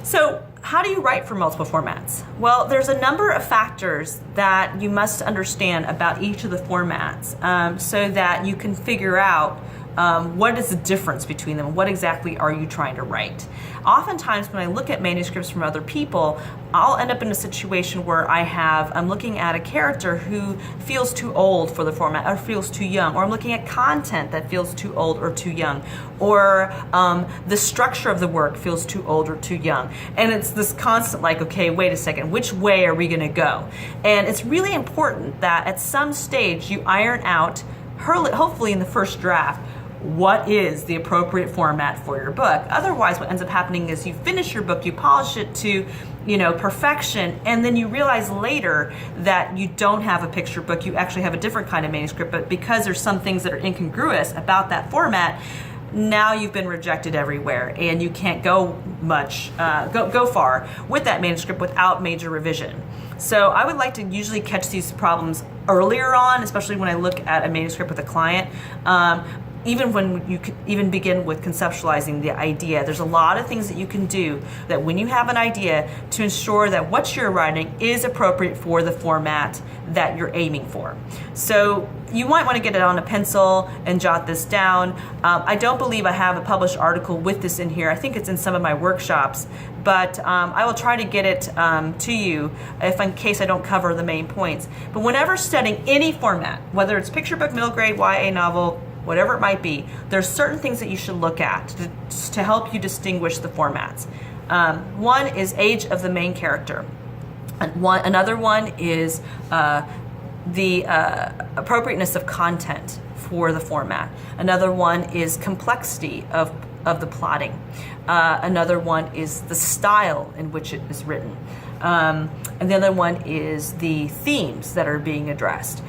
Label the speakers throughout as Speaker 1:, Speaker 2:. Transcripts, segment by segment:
Speaker 1: So how do you write for multiple formats? Well, there's a number of factors that you must understand about each of the formats so that you can figure out what is the difference between them? What exactly are you trying to write? Oftentimes when I look at manuscripts from other people, I'll end up in a situation where I'm looking at a character who feels too old for the format or feels too young, or I'm looking at content that feels too old or too young, or the structure of the work feels too old or too young. And it's this constant like, okay, wait a second, which way are we gonna go? And it's really important that at some stage you iron out, hopefully in the first draft, what is the appropriate format for your book. Otherwise, what ends up happening is you finish your book, you polish it to perfection, and then you realize later that you don't have a picture book, you actually have a different kind of manuscript, but because there's some things that are incongruous about that format, now you've been rejected everywhere and you can't go far with that manuscript without major revision. So I would like to usually catch these problems earlier on, especially when I look at a manuscript with a client. Even when you could even begin with conceptualizing the idea, there's a lot of things that you can do that when you have an idea to ensure that what you're writing is appropriate for the format that you're aiming for. So you might want to get it on a pencil and jot this down. I don't believe I have a published article with this in here. I think it's in some of my workshops, but I will try to get it to you if in case I don't cover the main points. But whenever studying any format, whether it's picture book, middle grade, YA novel, whatever it might be, there's certain things that you should look at to help you distinguish the formats. One is age of the main character. Another one is the appropriateness of content for the format. Another one is complexity of the plotting. Another one is the style in which it is written. And the other one is the themes that are being addressed.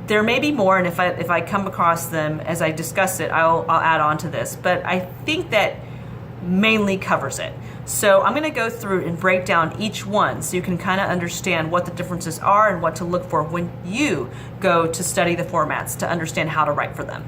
Speaker 1: There may be more, and if I come across them as I discuss it, I'll add on to this. But I think that mainly covers it. So I'm going to go through and break down each one so you can kind of understand what the differences are and what to look for when you go to study the formats to understand how to write for them.